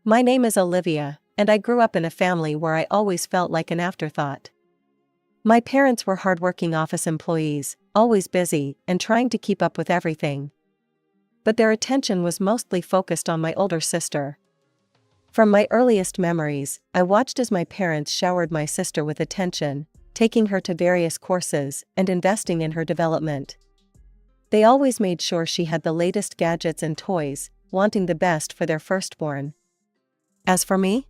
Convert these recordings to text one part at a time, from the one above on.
My name is Olivia, and I grew up in a family where I always felt like an afterthought. My parents were hardworking office employees, always busy and trying to keep up with everything. But their attention was mostly focused on my older sister. From my earliest memories, I watched as my parents showered my sister with attention, taking her to various courses and investing in her development. They always made sure she had the latest gadgets and toys, wanting the best for their firstborn. As for me,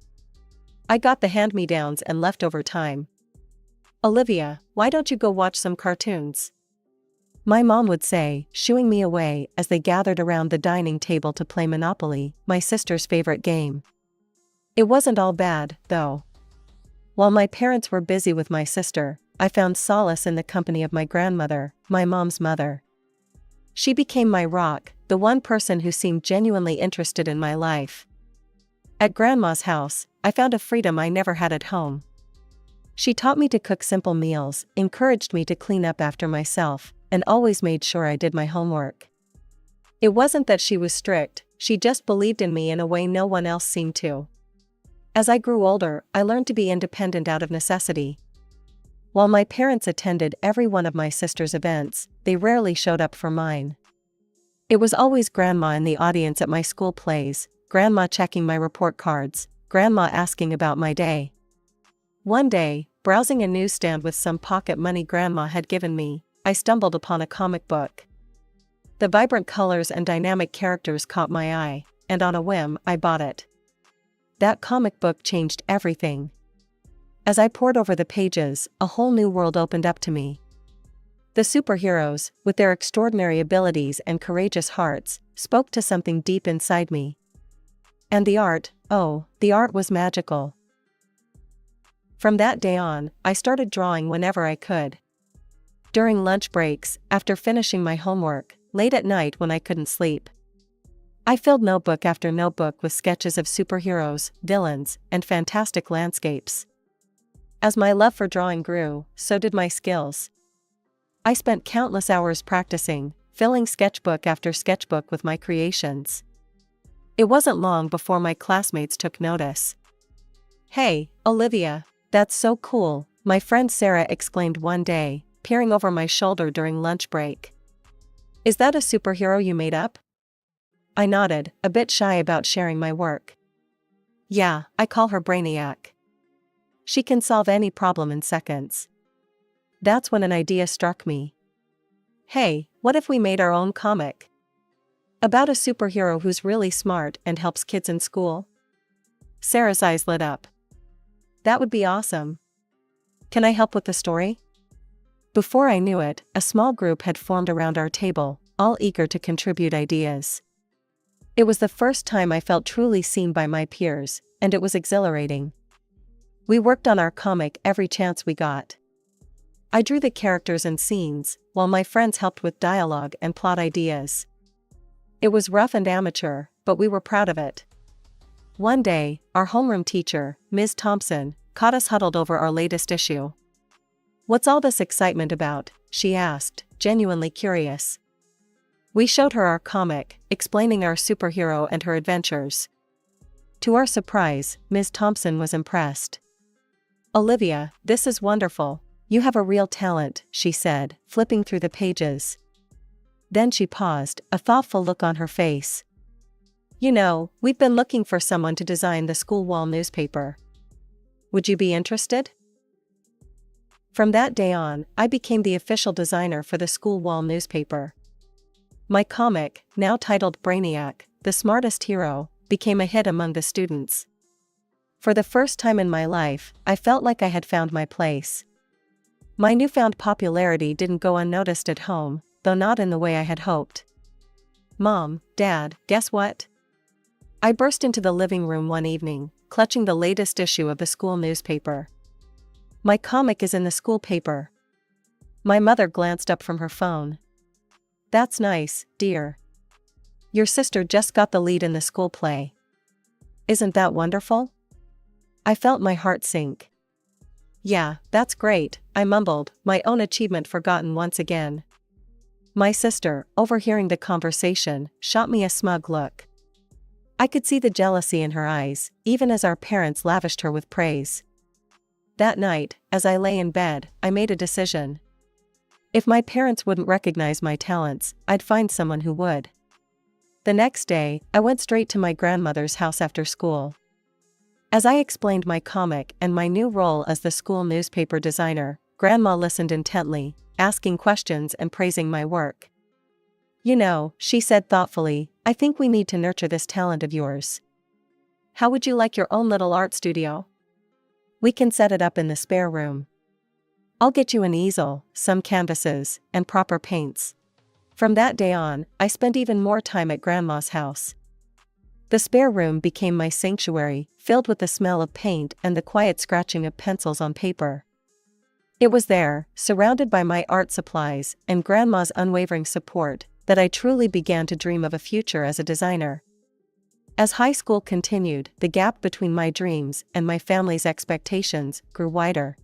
I got the hand-me-downs and leftover time. "Olivia, why don't you go watch some cartoons?" My mom would say, shooing me away as they gathered around the dining table to play Monopoly, my sister's favorite game. It wasn't all bad, though. While my parents were busy with my sister, I found solace in the company of my grandmother, my mom's mother. She became my rock, the one person who seemed genuinely interested in my life. At Grandma's house, I found a freedom I never had at home. She taught me to cook simple meals, encouraged me to clean up after myself, and always made sure I did my homework. It wasn't that she was strict, she just believed in me in a way no one else seemed to. As I grew older, I learned to be independent out of necessity. While my parents attended every one of my sister's events, they rarely showed up for mine. It was always Grandma in the audience at my school plays, Grandma checking my report cards, Grandma asking about my day. One day, browsing a newsstand with some pocket money Grandma had given me, I stumbled upon a comic book. The vibrant colors and dynamic characters caught my eye, and on a whim, I bought it. That comic book changed everything. As I pored over the pages, a whole new world opened up to me. The superheroes, with their extraordinary abilities and courageous hearts, spoke to something deep inside me. And the art was magical. From that day on, I started drawing whenever I could. During lunch breaks, after finishing my homework, late at night when I couldn't sleep. I filled notebook after notebook with sketches of superheroes, villains, and fantastic landscapes. As my love for drawing grew, so did my skills. I spent countless hours practicing, filling sketchbook after sketchbook with my creations. It wasn't long before my classmates took notice. "Hey, Olivia, that's so cool," my friend Sarah exclaimed one day, peering over my shoulder during lunch break. "Is that a superhero you made up?" I nodded, a bit shy about sharing my work. "Yeah, I call her Brainiac. She can solve any problem in seconds." That's when an idea struck me. "Hey, what if we made our own comic? About a superhero who's really smart and helps kids in school?" Sarah's eyes lit up. "That would be awesome. Can I help with the story?" Before I knew it, a small group had formed around our table, all eager to contribute ideas. It was the first time I felt truly seen by my peers, and it was exhilarating. We worked on our comic every chance we got. I drew the characters and scenes, while my friends helped with dialogue and plot ideas. It was rough and amateur, but we were proud of it. One day, our homeroom teacher, Ms. Thompson, caught us huddled over our latest issue. "What's all this excitement about?" she asked, genuinely curious. We showed her our comic, explaining our superhero and her adventures. To our surprise, Ms. Thompson was impressed. "Olivia, this is wonderful. You have a real talent," she said, flipping through the pages. Then she paused, a thoughtful look on her face. "You know, we've been looking for someone to design the school wall newspaper. Would you be interested?" From that day on, I became the official designer for the school wall newspaper. My comic, now titled Brainiac, the Smartest Hero, became a hit among the students. For the first time in my life, I felt like I had found my place. My newfound popularity didn't go unnoticed at home, though not in the way I had hoped. "Mom, Dad, guess what?" I burst into the living room one evening, clutching the latest issue of the school newspaper. "My comic is in the school paper." My mother glanced up from her phone. "That's nice, dear. Your sister just got the lead in the school play. Isn't that wonderful?" I felt my heart sink. "Yeah, that's great," I mumbled, my own achievement forgotten once again. My sister, overhearing the conversation, shot me a smug look. I could see the jealousy in her eyes, even as our parents lavished her with praise. That night, as I lay in bed, I made a decision. If my parents wouldn't recognize my talents, I'd find someone who would. The next day, I went straight to my grandmother's house after school. As I explained my comic and my new role as the school newspaper designer, Grandma listened intently, asking questions and praising my work. "You know," she said thoughtfully, "I think we need to nurture this talent of yours. How would you like your own little art studio? We can set it up in the spare room. I'll get you an easel, some canvases, and proper paints." From that day on, I spent even more time at Grandma's house. The spare room became my sanctuary, filled with the smell of paint and the quiet scratching of pencils on paper. It was there, surrounded by my art supplies and Grandma's unwavering support, that I truly began to dream of a future as a designer. As high school continued, the gap between my dreams and my family's expectations grew wider.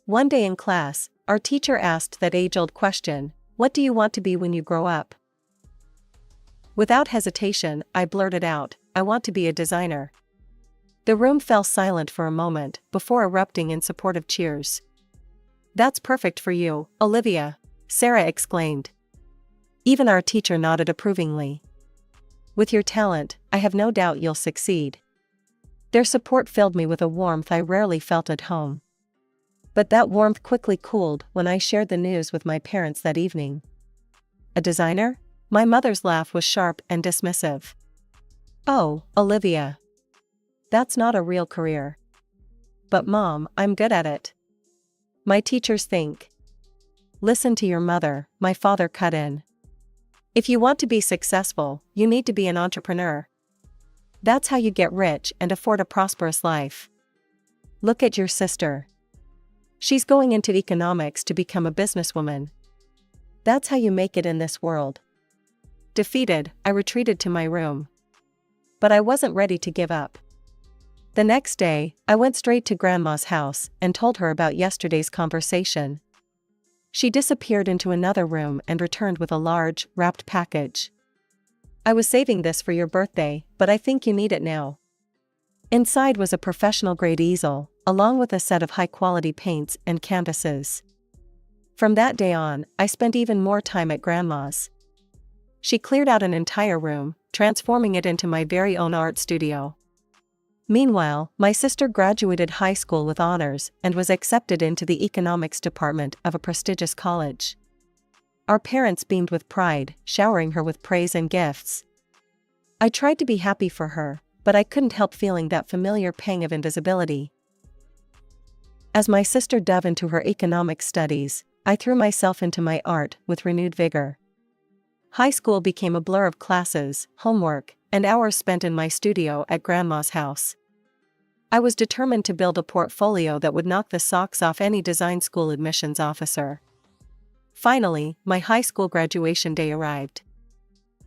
One day in class, our teacher asked that age-old question, "What do you want to be when you grow up?" Without hesitation, I blurted out, "I want to be a designer." The room fell silent for a moment, before erupting in supportive cheers. "That's perfect for you, Olivia," Sarah exclaimed. Even our teacher nodded approvingly. "With your talent, I have no doubt you'll succeed." Their support filled me with a warmth I rarely felt at home. But that warmth quickly cooled when I shared the news with my parents that evening. "A designer?" My mother's laugh was sharp and dismissive. "Oh, Olivia. That's not a real career." "But Mom, I'm good at it. My teachers think." "Listen to your mother," my father cut in. "If you want to be successful, you need to be an entrepreneur. That's how you get rich and afford a prosperous life. Look at your sister. She's going into economics to become a businesswoman. That's how you make it in this world." Defeated, I retreated to my room. But I wasn't ready to give up. The next day, I went straight to Grandma's house and told her about yesterday's conversation. She disappeared into another room and returned with a large, wrapped package. "I was saving this for your birthday, but I think you need it now." Inside was a professional-grade easel, along with a set of high-quality paints and canvases. From that day on, I spent even more time at Grandma's. She cleared out an entire room, transforming it into my very own art studio. Meanwhile, my sister graduated high school with honors and was accepted into the economics department of a prestigious college. Our parents beamed with pride, showering her with praise and gifts. I tried to be happy for her, but I couldn't help feeling that familiar pang of invisibility. As my sister dove into her economics studies, I threw myself into my art with renewed vigor. High school became a blur of classes, homework, and hours spent in my studio at Grandma's house. I was determined to build a portfolio that would knock the socks off any design school admissions officer. Finally, my high school graduation day arrived.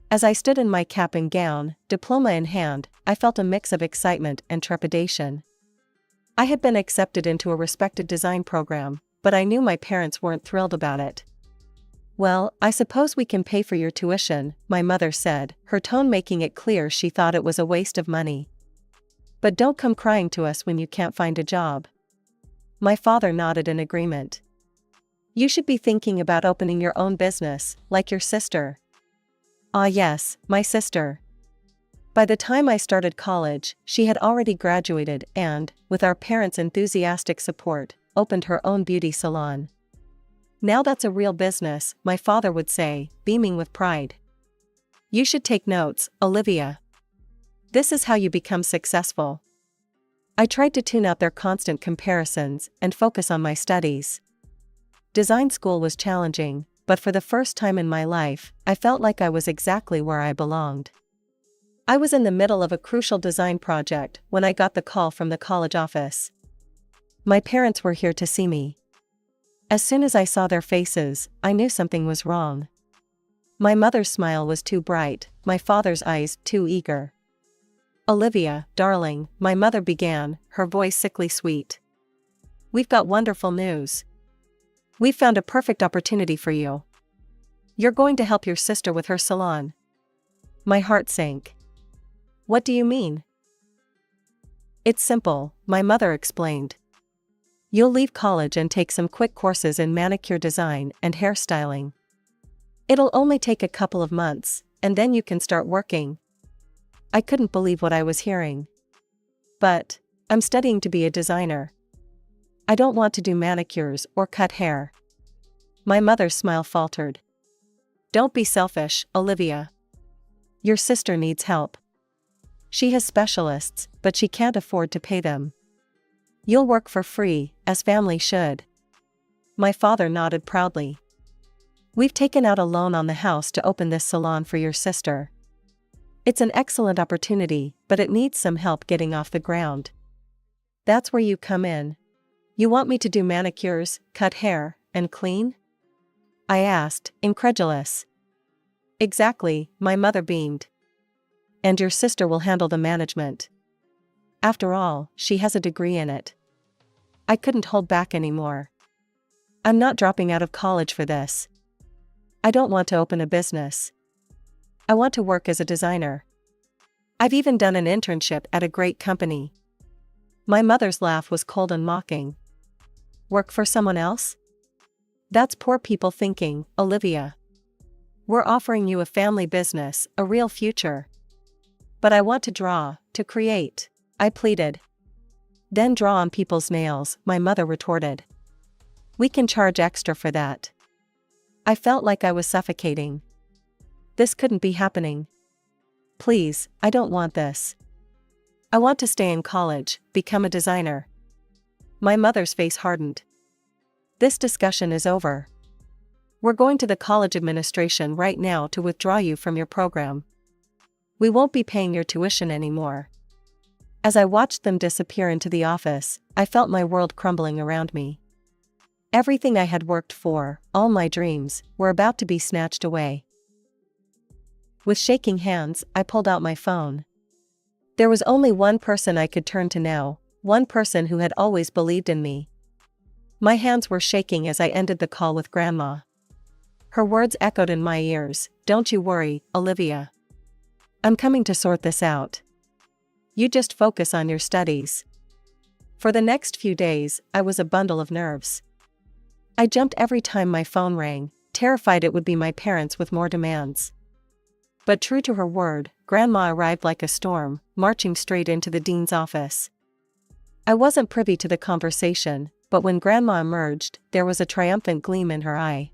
As I stood in my cap and gown, diploma in hand, I felt a mix of excitement and trepidation. I had been accepted into a respected design program, but I knew my parents weren't thrilled about it. "Well, I suppose we can pay for your tuition," my mother said, her tone making it clear she thought it was a waste of money. "But don't come crying to us when you can't find a job." My father nodded in agreement. "You should be thinking about opening your own business, like your sister." Ah yes, my sister. By the time I started college, she had already graduated and, with our parents' enthusiastic support, opened her own beauty salon. "Now that's a real business," my father would say, beaming with pride. "You should take notes, Olivia. This is how you become successful." I tried to tune out their constant comparisons and focus on my studies. Design school was challenging, but for the first time in my life, I felt like I was exactly where I belonged. I was in the middle of a crucial design project when I got the call from the college office. My parents were here to see me. As soon as I saw their faces, I knew something was wrong. My mother's smile was too bright, my father's eyes too eager. "Olivia, darling," my mother began, her voice sickly sweet. "We've got wonderful news. We've found a perfect opportunity for you. You're going to help your sister with her salon." My heart sank. What do you mean? It's simple, my mother explained. You'll leave college and take some quick courses in manicure design and hairstyling. It'll only take a couple of months, and then you can start working. I couldn't believe what I was hearing. But I'm studying to be a designer. I don't want to do manicures or cut hair. My mother's smile faltered. Don't be selfish, Olivia. Your sister needs help. She has specialists, but she can't afford to pay them. You'll work for free, as family should. My father nodded proudly. We've taken out a loan on the house to open this salon for your sister. It's an excellent opportunity, but it needs some help getting off the ground. That's where you come in. You want me to do manicures, cut hair, and clean? I asked, incredulous. Exactly, my mother beamed. And your sister will handle the management. After all, she has a degree in it. I couldn't hold back anymore. I'm not dropping out of college for this. I don't want to open a business. I want to work as a designer. I've even done an internship at a great company. My mother's laugh was cold and mocking. Work for someone else? That's poor people thinking, Olivia. We're offering you a family business, a real future. But I want to draw, to create, I pleaded. Then draw on people's nails, my mother retorted. We can charge extra for that. I felt like I was suffocating. This couldn't be happening. Please, I don't want this. I want to stay in college, become a designer. My mother's face hardened. This discussion is over. We're going to the college administration right now to withdraw you from your program. We won't be paying your tuition anymore. As I watched them disappear into the office, I felt my world crumbling around me. Everything I had worked for, all my dreams, were about to be snatched away. With shaking hands, I pulled out my phone. There was only one person I could turn to now, one person who had always believed in me. My hands were shaking as I ended the call with Grandma. Her words echoed in my ears, "Don't you worry, Olivia. I'm coming to sort this out. You just focus on your studies." For the next few days, I was a bundle of nerves. I jumped every time my phone rang, terrified it would be my parents with more demands. But true to her word, Grandma arrived like a storm, marching straight into the dean's office. I wasn't privy to the conversation, but when Grandma emerged, there was a triumphant gleam in her eye.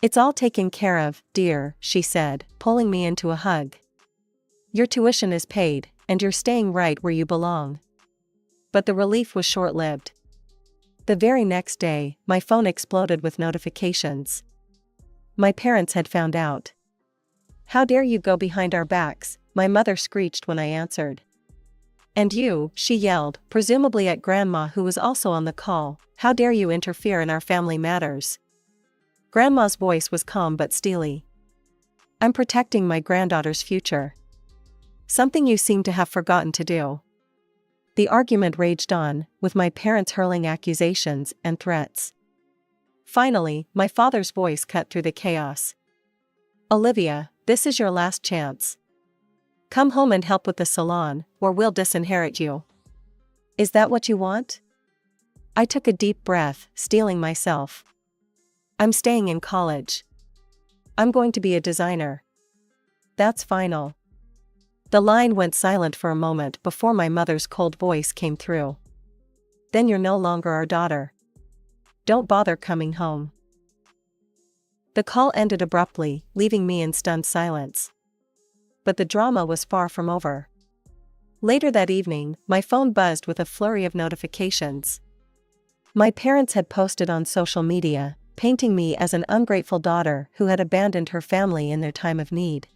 "It's all taken care of, dear," she said, pulling me into a hug. "Your tuition is paid, and you're staying right where you belong." But the relief was short-lived. The very next day, my phone exploded with notifications. My parents had found out. "How dare you go behind our backs," my mother screeched when I answered. "And you," she yelled, presumably at Grandma who was also on the call, "how dare you interfere in our family matters?" Grandma's voice was calm but steely. "I'm protecting my granddaughter's future. Something you seem to have forgotten to do." The argument raged on, with my parents hurling accusations and threats. Finally, my father's voice cut through the chaos. "Olivia, this is your last chance. Come home and help with the salon, or we'll disinherit you. Is that what you want?" I took a deep breath, steeling myself. "I'm staying in college. I'm going to be a designer. That's final." The line went silent for a moment before my mother's cold voice came through. "Then you're no longer our daughter. Don't bother coming home." The call ended abruptly, leaving me in stunned silence. But the drama was far from over. Later that evening, my phone buzzed with a flurry of notifications. My parents had posted on social media, painting me as an ungrateful daughter who had abandoned her family in their time of need.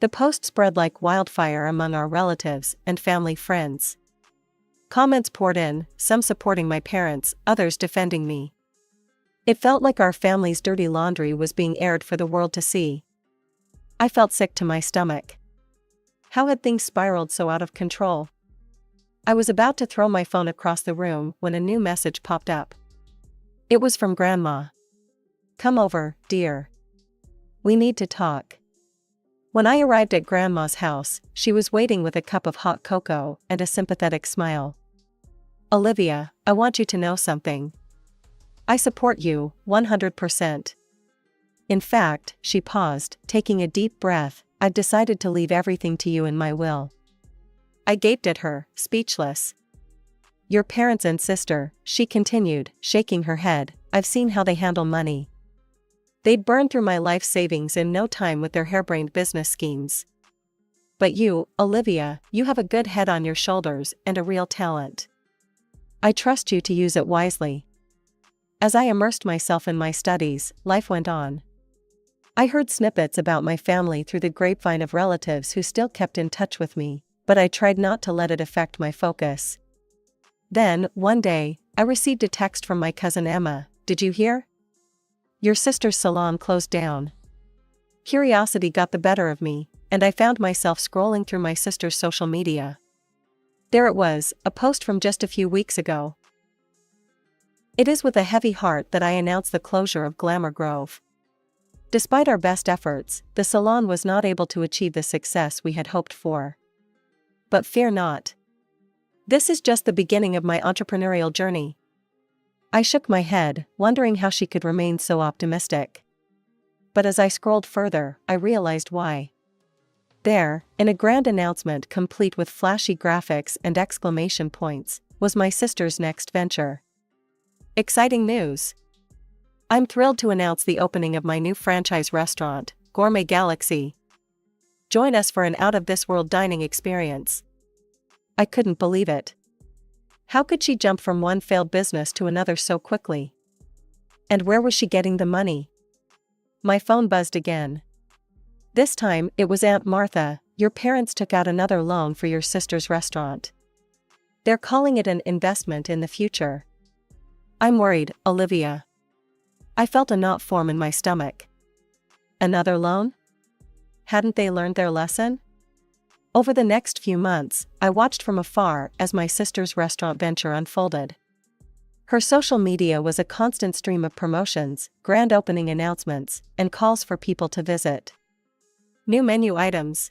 The post spread like wildfire among our relatives and family friends. Comments poured in, some supporting my parents, others defending me. It felt like our family's dirty laundry was being aired for the world to see. I felt sick to my stomach. How had things spiraled so out of control? I was about to throw my phone across the room when a new message popped up. It was from Grandma. "Come over, dear. We need to talk." When I arrived at Grandma's house, she was waiting with a cup of hot cocoa and a sympathetic smile. "Olivia, I want you to know something. I support you, 100%. In fact," she paused, taking a deep breath, "I've decided to leave everything to you in my will." I gaped at her, speechless. "Your parents and sister," she continued, shaking her head, "I've seen how they handle money. They'd burn through my life savings in no time with their harebrained business schemes. But you, Olivia, you have a good head on your shoulders and a real talent. I trust you to use it wisely." As I immersed myself in my studies, life went on. I heard snippets about my family through the grapevine of relatives who still kept in touch with me, but I tried not to let it affect my focus. Then, one day, I received a text from my cousin Emma. "Did you hear? Your sister's salon closed down." Curiosity got the better of me, and I found myself scrolling through my sister's social media. There it was, a post from just a few weeks ago. It is with a heavy heart that I announce the closure of Glamour Grove. Despite our best efforts, the salon was not able to achieve the success we had hoped for. But fear not. This is just the beginning of my entrepreneurial journey. I shook my head, wondering how she could remain so optimistic. But as I scrolled further, I realized why. There, in a grand announcement complete with flashy graphics and exclamation points, was my sister's next venture. Exciting news! I'm thrilled to announce the opening of my new franchise restaurant, Gourmet Galaxy. Join us for an out-of-this-world dining experience. I couldn't believe it. How could she jump from one failed business to another so quickly? And where was she getting the money? My phone buzzed again. This time, it was Aunt Martha. "Your parents took out another loan for your sister's restaurant. They're calling it an investment in the future." "I'm worried, Olivia." I felt a knot form in my stomach. Another loan? Hadn't they learned their lesson? Over the next few months, I watched from afar as my sister's restaurant venture unfolded. Her social media was a constant stream of promotions, grand opening announcements, and calls for people to visit. New menu items.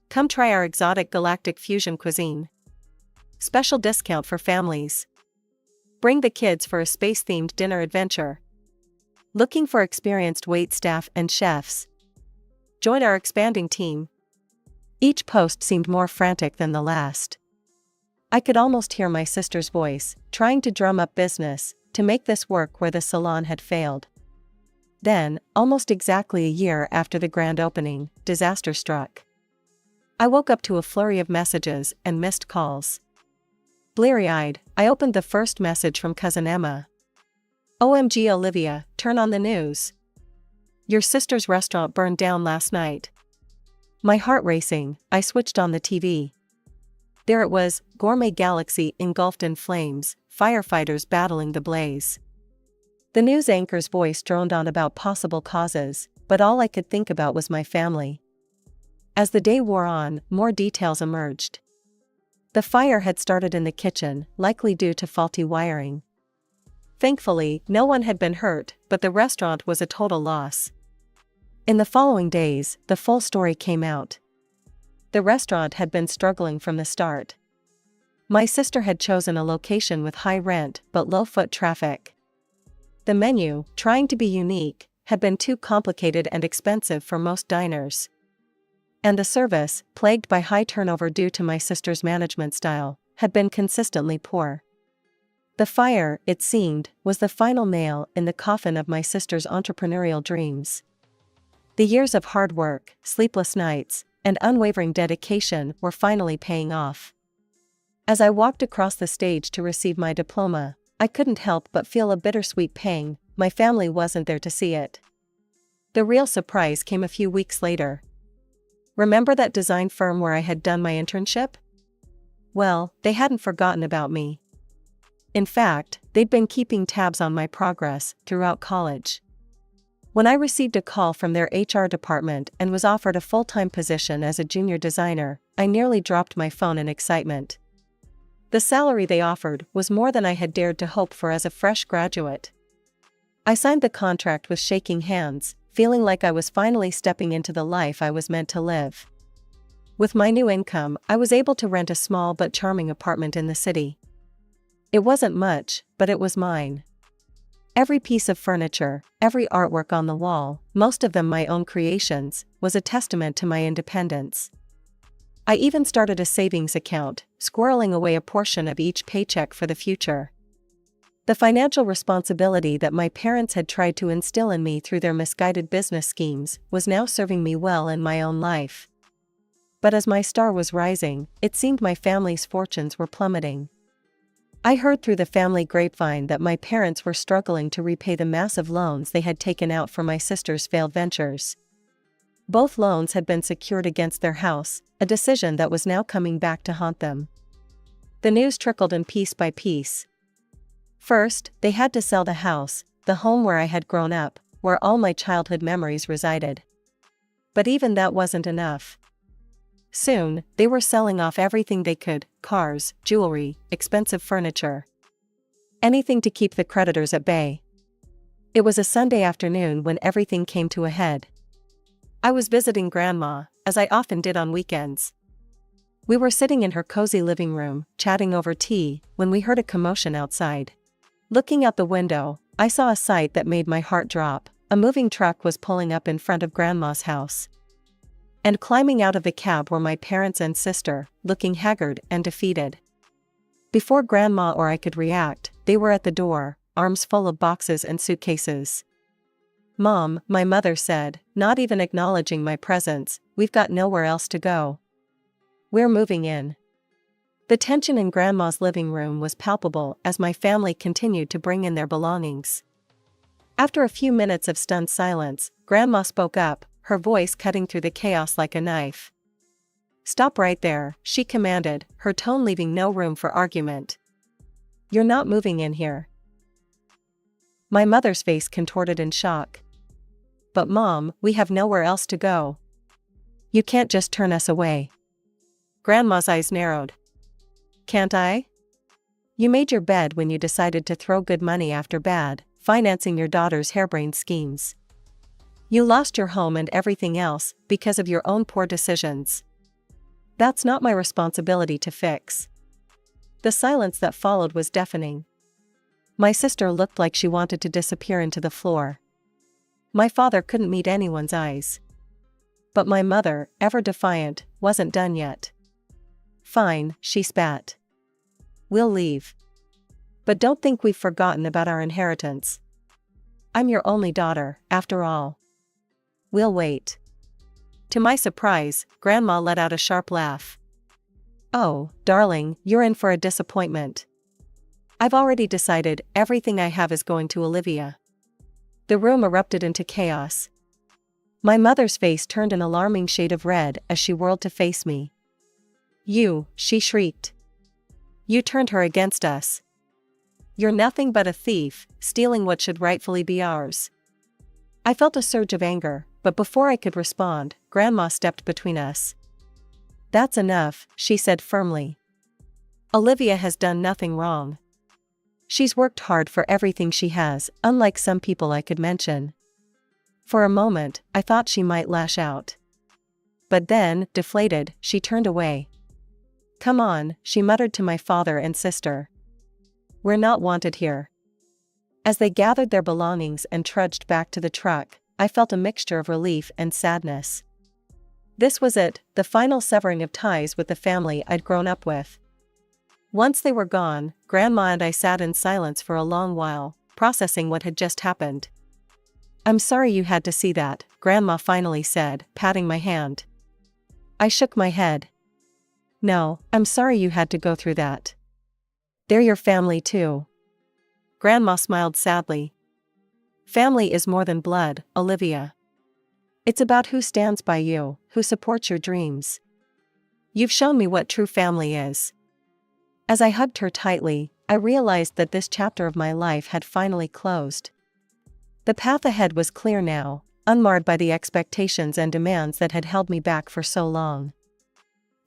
Come try our exotic galactic fusion cuisine. Special discount for families. Bring the kids for a space-themed dinner adventure. Looking for experienced wait staff and chefs? Join our expanding team. Each post seemed more frantic than the last. I could almost hear my sister's voice, trying to drum up business, to make this work where the salon had failed. Then, almost exactly a year after the grand opening, disaster struck. I woke up to a flurry of messages and missed calls. Bleary-eyed, I opened the first message from cousin Emma. "OMG Olivia, turn on the news. Your sister's restaurant burned down last night." My heart racing, I switched on the TV. There it was, Gourmet Galaxy engulfed in flames, firefighters battling the blaze. The news anchor's voice droned on about possible causes, but all I could think about was my family. As the day wore on, more details emerged. The fire had started in the kitchen, likely due to faulty wiring. Thankfully, no one had been hurt, but the restaurant was a total loss. In the following days, the full story came out. The restaurant had been struggling from the start. My sister had chosen a location with high rent but low foot traffic. The menu, trying to be unique, had been too complicated and expensive for most diners. And the service, plagued by high turnover due to my sister's management style, had been consistently poor. The fire, it seemed, was the final nail in the coffin of my sister's entrepreneurial dreams. The years of hard work, sleepless nights, and unwavering dedication were finally paying off. As I walked across the stage to receive my diploma, I couldn't help but feel a bittersweet pang. My family wasn't there to see it. The real surprise came a few weeks later. Remember that design firm where I had done my internship? Well, they hadn't forgotten about me. In fact, they'd been keeping tabs on my progress throughout college. When I received a call from their HR department and was offered a full-time position as a junior designer, I nearly dropped my phone in excitement. The salary they offered was more than I had dared to hope for as a fresh graduate. I signed the contract with shaking hands, feeling like I was finally stepping into the life I was meant to live. With my new income, I was able to rent a small but charming apartment in the city. It wasn't much, but it was mine. Every piece of furniture, every artwork on the wall, most of them my own creations, was a testament to my independence. I even started a savings account, squirreling away a portion of each paycheck for the future. The financial responsibility that my parents had tried to instill in me through their misguided business schemes was now serving me well in my own life. But as my star was rising, it seemed my family's fortunes were plummeting. I heard through the family grapevine that my parents were struggling to repay the massive loans they had taken out for my sister's failed ventures. Both loans had been secured against their house, a decision that was now coming back to haunt them. The news trickled in piece by piece. First, they had to sell the house, the home where I had grown up, where all my childhood memories resided. But even that wasn't enough. Soon, they were selling off everything they could: cars, jewelry, expensive furniture. Anything to keep the creditors at bay. It was a Sunday afternoon when everything came to a head. I was visiting Grandma, as I often did on weekends. We were sitting in her cozy living room, chatting over tea, when we heard a commotion outside. Looking out the window, I saw a sight that made my heart drop. A moving truck was pulling up in front of Grandma's house. And climbing out of the cab were my parents and sister, looking haggard and defeated. Before Grandma or I could react, they were at the door, arms full of boxes and suitcases. "Mom," my mother said, not even acknowledging my presence, "we've got nowhere else to go. We're moving in." The tension in Grandma's living room was palpable as my family continued to bring in their belongings. After a few minutes of stunned silence, Grandma spoke up, her voice cutting through the chaos like a knife. "Stop right there," she commanded, her tone leaving no room for argument. "You're not moving in here." My mother's face contorted in shock. "But Mom, we have nowhere else to go. You can't just turn us away." Grandma's eyes narrowed. "Can't I? You made your bed when you decided to throw good money after bad, financing your daughter's harebrained schemes. You lost your home and everything else, because of your own poor decisions. That's not my responsibility to fix." The silence that followed was deafening. My sister looked like she wanted to disappear into the floor. My father couldn't meet anyone's eyes. But my mother, ever defiant, wasn't done yet. "Fine," she spat. "We'll leave. But don't think we've forgotten about our inheritance. I'm your only daughter, after all. We'll wait." To my surprise, Grandma let out a sharp laugh. "Oh, darling, you're in for a disappointment. I've already decided everything I have is going to Olivia." The room erupted into chaos. My mother's face turned an alarming shade of red as she whirled to face me. "You," she shrieked. "You turned her against us. You're nothing but a thief, stealing what should rightfully be ours." I felt a surge of anger, but before I could respond, Grandma stepped between us. "That's enough," she said firmly. "Olivia has done nothing wrong. She's worked hard for everything she has, unlike some people I could mention." For a moment, I thought she might lash out. But then, deflated, she turned away. "Come on," she muttered to my father and sister. "We're not wanted here." As they gathered their belongings and trudged back to the truck, I felt a mixture of relief and sadness. This was it, the final severing of ties with the family I'd grown up with. Once they were gone, Grandma and I sat in silence for a long while, processing what had just happened. "I'm sorry you had to see that," Grandma finally said, patting my hand. I shook my head. "No, I'm sorry you had to go through that. They're your family too." Grandma smiled sadly. "Family is more than blood, Olivia. It's about who stands by you, who supports your dreams. You've shown me what true family is." As I hugged her tightly, I realized that this chapter of my life had finally closed. The path ahead was clear now, unmarred by the expectations and demands that had held me back for so long.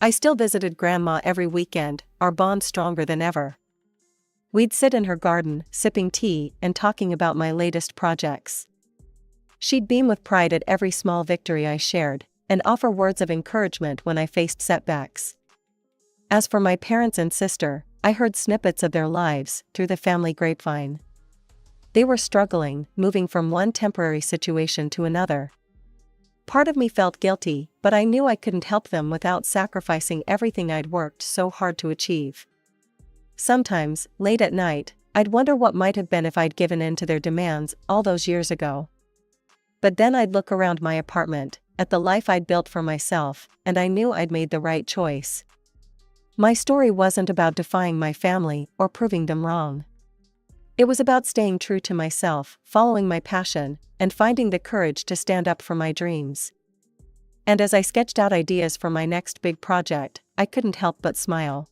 I still visited Grandma every weekend, our bond stronger than ever. We'd sit in her garden, sipping tea and talking about my latest projects. She'd beam with pride at every small victory I shared, and offer words of encouragement when I faced setbacks. As for my parents and sister, I heard snippets of their lives through the family grapevine. They were struggling, moving from one temporary situation to another. Part of me felt guilty, but I knew I couldn't help them without sacrificing everything I'd worked so hard to achieve. Sometimes, late at night, I'd wonder what might have been if I'd given in to their demands all those years ago. But then I'd look around my apartment, at the life I'd built for myself, and I knew I'd made the right choice. My story wasn't about defying my family or proving them wrong. It was about staying true to myself, following my passion, and finding the courage to stand up for my dreams. And as I sketched out ideas for my next big project, I couldn't help but smile.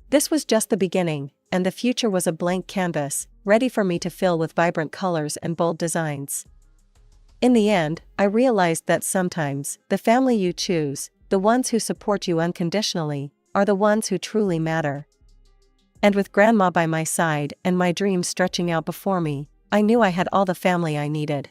This was just the beginning, and the future was a blank canvas, ready for me to fill with vibrant colors and bold designs. In the end, I realized that sometimes, the family you choose, the ones who support you unconditionally, are the ones who truly matter. And with Grandma by my side and my dreams stretching out before me, I knew I had all the family I needed.